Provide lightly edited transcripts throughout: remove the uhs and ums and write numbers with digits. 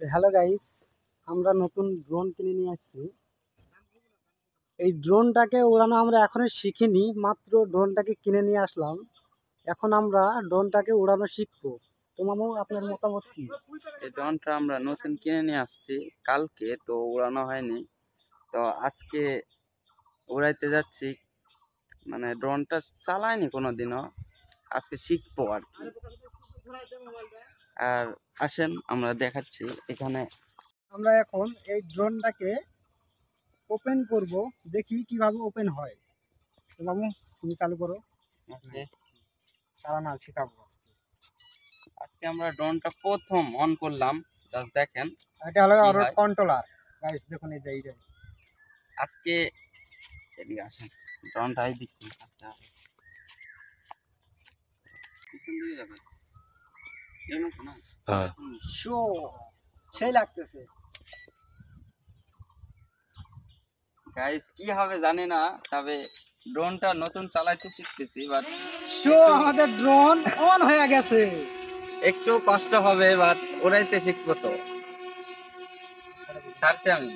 Hello guys, আমরা নতুন drone কিনে নিয়ে আসছি। এই ড্রোনটাকে উড়ানো আমরা এখনো শিখিনি, মাত্র ড্রোনটাকে কিনে নিয়ে আসলাম। এখন আমরা ড্রোনটাকে উড়ানো শিখবো। তো মামু, আপনার মতামত কি? এই ড্রোনটা আমরা নতুন কিনে নিয়ে আসছি কালকে, তো উড়ানো হয়নি। তো আজকে উড়াইতে যাচ্ছি, মানে ড্রোনটা চালাইনি কোনোদিনও, আজকে শিখবো আর কি। আর আসেন আমরা দেখাচ্ছি এখানে। আমরা এখন এই ড্রোনটাকে ওপেন করব, দেখি কিভাবে ওপেন হয়। তো মামু, তুমি চালু করো। চালানো শেখাবো। আজকে আমরা ড্রোনটা প্রথম অন করলাম, জাস্ট দেখেন। এটা হলো আর কন্ট্রোলার গাইস, দেখুন এই যে এইটা। আজকে এদিকে আসেন, ড্রোনটা এই দিক থেকে ছাড়তে হবে। পিছন দিকে যাবে এই মতো না? শো সেই লাগতেছে গাইস, কি হবে জানি না, তবে ড্রোনটা নতুন চালাইতে শিখতেছি। বাট শো আমাদের ড্রোন অন হয়ে গেছে। একটু কষ্ট হবে, বাট উড়াইতে শিখবো তো। ছাড়ছি আমি।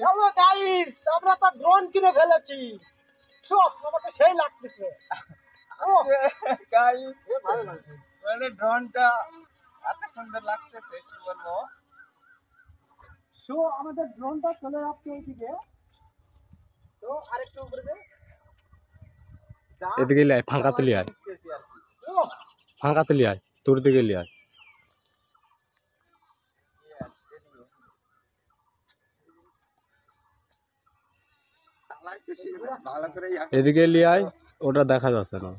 হ্যালো গাইস, আমরা তো ড্রোন কিনে ফেলেছি। শো আমাকে সেই লাগতেছে। ও গাইস, ভালো লাগছে। মানে ড্রোনটা এত সুন্দর লাগতেছে, কি বলবো। শো আমাদের ড্রোনটা চলে যাচ্ছে এইদিকে। তো আরেকটু উপরে দে। এদিকে লিয়ে আয়, ফাঁকাতে লিয়ে আয়, ফাঁকাতে লিয়ে আয়, তোর দিকে লিয়ে আয়। ভালো করে এদিকে লিয়ে আয়, ওটা দেখা যাচ্ছে না।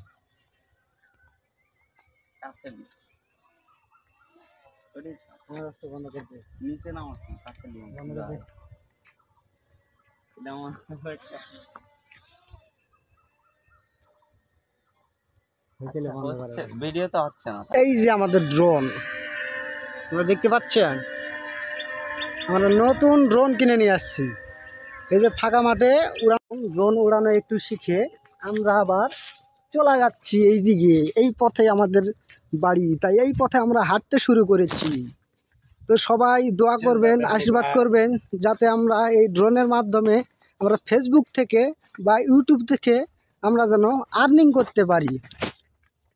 রাস্তা বন্ধ করে দে। নিচে নামো, কাছে বন্ধ করে দে। ভিডিও তো হচ্ছে না। এই যে আমাদের ড্রোন, তোমরা দেখতে পাচ্ছেন, আমরা নতুন ড্রোন কিনে নিয়ে আসছি। এই যে ফাঁকা মাঠে ড্রোন উড়ানো একটু শিখে আমরা আবার চলে যাচ্ছি এই দিকে। এই পথে আমাদের বাড়ি, তাই এই পথে আমরা হাঁটতে শুরু করেছি। তো সবাই দোয়া করবেন, আশীর্বাদ করবেন, যাতে আমরা এই ড্রোনের মাধ্যমে আমরা ফেসবুক থেকে বা ইউটিউব থেকে আমরা যেন আর্নিং করতে পারি।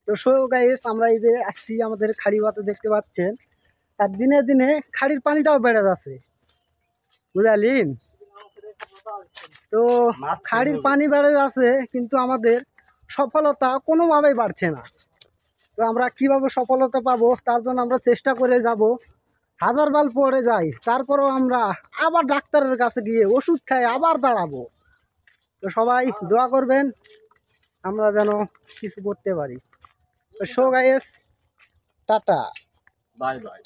তো সো গাইস, আমরা এই যে আসছি আমাদের খাড়ি বাতে, দেখতে পাচ্ছেন, আর দিনে দিনে খাড়ির পানিটাও বেড়ে যাচ্ছে, বুঝালিন। তো খাড়ির পানি বেড়ে যাচ্ছে, কিন্তু আমাদের সফলতা কোনোভাবেই বাড়ছে না। তো আমরা কিভাবে সফলতা পাবো, তার জন্য আমরা চেষ্টা করে যাব। হাজার বার পড়ে যাই, তারপরেও আমরা আবার ডাক্তারের কাছে গিয়ে ওষুধ খাই আবার দাঁড়াবো। তো সবাই দোয়া করবেন আমরা যেন কিছু করতে পারি। তো so guys, tata, bye bye.